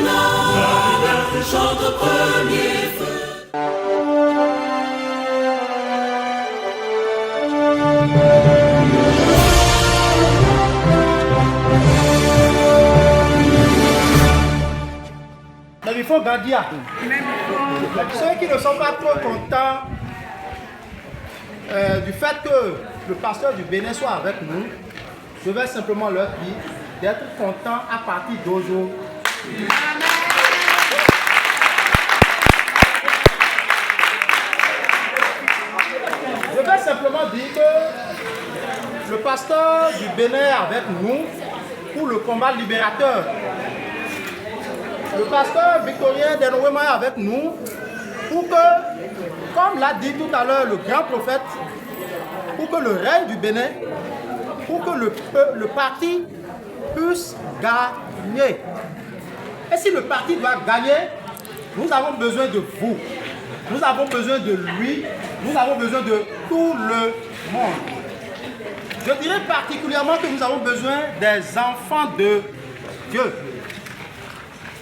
nationale chante au premier feu. Mais il faut grandir. Ceux qui ne sont pas trop contents du fait que le pasteur du Bénin soit avec nous, je vais simplement leur dire d'être contents à partir d'aujourd'hui. Je vais simplement dire que le pasteur du Bénin est avec nous pour le combat libérateur. Le pasteur Victorien Denouema est avec nous pour que, comme l'a dit tout à l'heure le grand prophète, pour que le règne du Bénin, pour que le parti puisse gagner. Et si le parti doit gagner, nous avons besoin de vous. Nous avons besoin de lui. Nous avons besoin de tout le monde. Je dirais particulièrement que nous avons besoin des enfants de Dieu.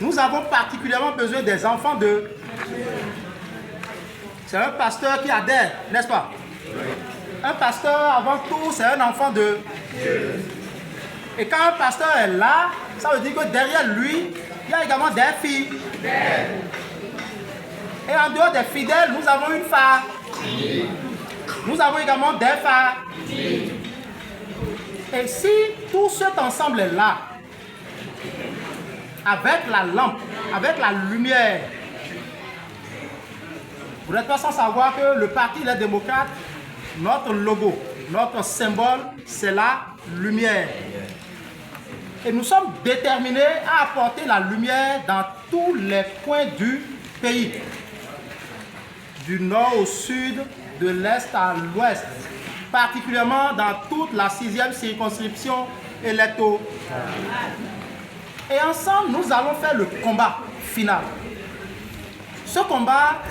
Nous avons particulièrement besoin des enfants de Dieu. C'est un pasteur qui adhère, n'est-ce pas? Un pasteur, avant tout, c'est un enfant de Dieu. Et quand un pasteur est là, ça veut dire que derrière lui, il y a également des filles. Et en dehors des fidèles, nous avons une famille. Nous avons également des familles. Et si tout cet ensemble est là, avec la lampe, avec la lumière, vous n'êtes pas sans savoir que le Parti des démocrates, notre logo, notre symbole, c'est la lumière. Et nous sommes déterminés à apporter la lumière dans tous les coins du pays. Du nord au sud, de l'est à l'ouest. Particulièrement dans toute la 6e circonscription électorale. Et ensemble, nous allons faire le combat final. Ce combat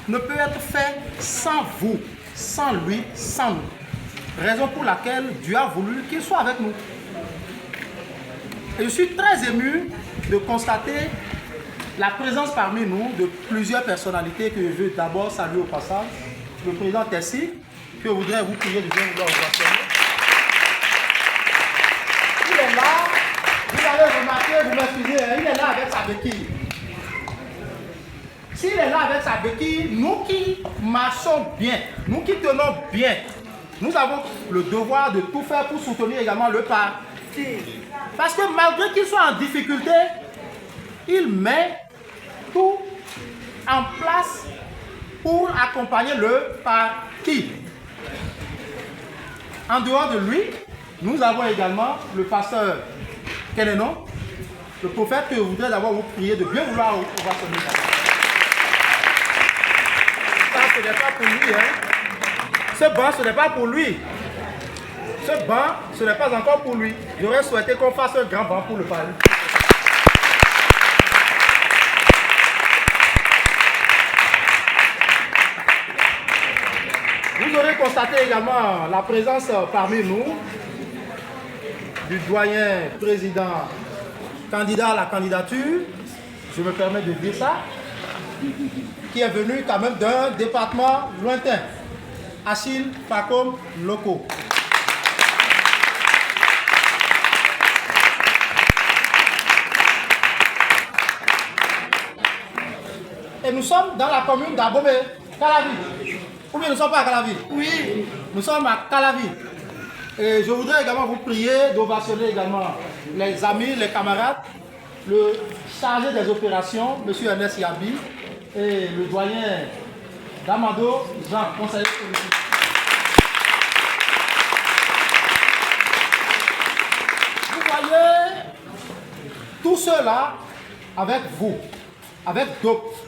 ne peut être fait sans vous, sans lui, sans nous. Raison pour laquelle Dieu a voulu qu'il soit avec nous. Et je suis très ému de constater la présence parmi nous de plusieurs personnalités que je veux d'abord saluer au passage. Le président Tessi, que je voudrais vous prier de bien vouloir ovationner. Il est là, vous allez remarquer, vous m'excusez, il est là avec sa béquille. S'il est là avec sa béquille, nous qui marchons bien, nous qui tenons bien, nous avons le devoir de tout faire pour soutenir également le parti. Parce que malgré qu'il soit en difficulté, il met tout en place pour accompagner le parti. En dehors de lui, nous avons également le pasteur Kenenon, le prophète que je voudrais d'abord vous prier de bien vouloir ovationner. Ça, ce n'est pas pour lui. Ce banc, ce n'est pas pour lui. Ce banc, ce n'est pas encore pour lui. J'aurais souhaité qu'on fasse un grand banc pour le parler. Vous aurez constaté également la présence parmi nous du doyen président candidat à la candidature, je me permets de dire ça, qui est venu quand même d'un département lointain, Achille Pacom Loco. Et nous sommes dans la commune d'Abomey, Calavi. Ou bien nous ne sommes pas à Calavi? Oui. Nous sommes à Calavi. Et je voudrais également vous prier d'ovationner également les amis, les camarades, le chargé des opérations, M. Ernest Yabi, et le doyen Damado Jean, conseiller politique. Vous voyez, tout cela avec vous, avec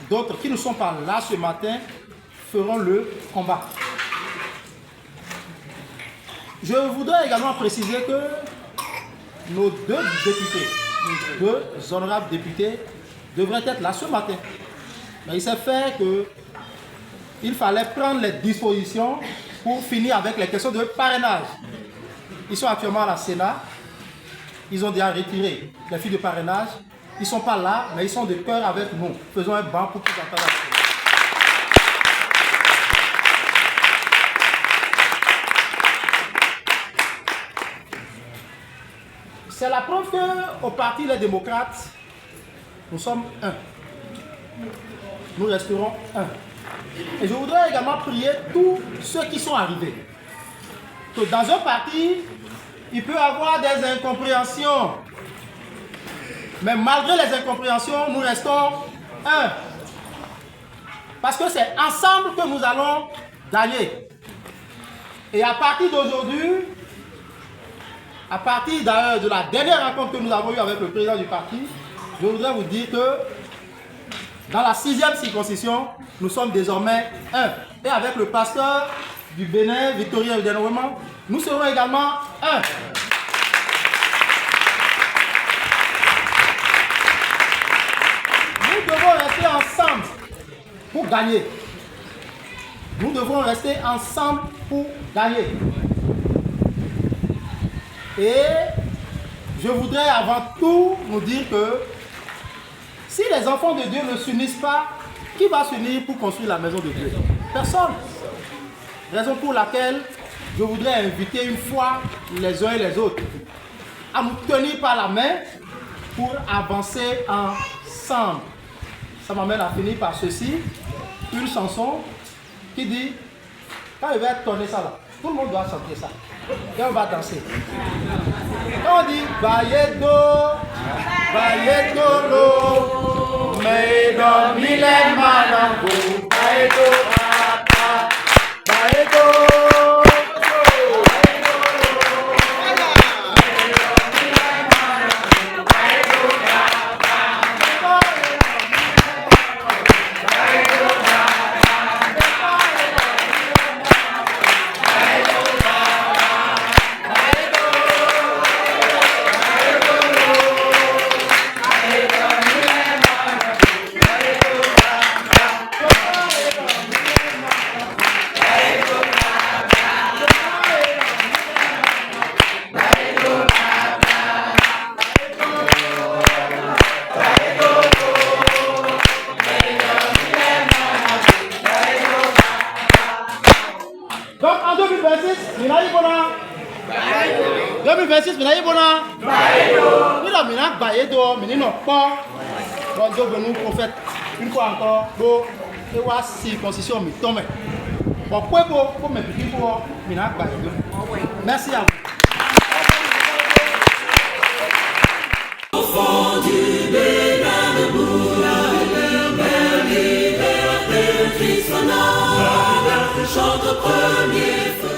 d'autres qui ne sont pas là ce matin, feront le combat. Je voudrais également préciser que nos deux députés, nos deux honorables députés, devraient être là ce matin. Mais il s'est fait qu'il fallait prendre les dispositions pour finir avec les questions de parrainage. Ils sont actuellement à la Sénat. Ils ont déjà retiré les fiches de parrainage ils ne sont pas là, mais ils sont de cœur avec nous. Faisons un banc pour qu'ils entendent la prière. C'est la preuve qu'au Parti Les Démocrates, nous sommes un. Nous resterons un. Et je voudrais également prier tous ceux qui sont arrivés. Que dans un parti, il peut y avoir des incompréhensions. Mais malgré les incompréhensions, nous restons un. Parce que c'est ensemble que nous allons gagner. Et à partir d'aujourd'hui, à partir d'ailleurs de la dernière rencontre que nous avons eue avec le président du parti, je voudrais vous dire que dans la 6e circonscription, nous sommes désormais un. Et avec le pasteur du Bénin, Victorien Udenoweman, nous serons également un. Nous devons rester ensemble pour gagner. Nous devons rester ensemble pour gagner. Et je voudrais avant tout nous dire que si les enfants de Dieu ne s'unissent pas, qui va s'unir pour construire la maison de Dieu? Personne. Raison pour laquelle je voudrais inviter une fois les uns et les autres à nous tenir par la main pour avancer ensemble. Ça m'amène à finir par ceci, une chanson qui dit, quand il va tourner ça là, tout le monde doit chanter ça. Et on va danser. Quand on dit Bayedo, Bayedolo, Meido Mile Manango, Bayedo, Bayedo. Donc en 2026, Minayi Bona. 2026, Minayi Bona. Nous avons Minayi Bayedo, Minayi Nokpo. Donc Dieu veut nous prophète une fois encore. Donc, et voir circoncision mi tombe. Bon, pour me piquer pour Minayi Bayedo. Merci à vous. Enfants du Bénin debout, le libérateur Christ son âme, chante au premier feu.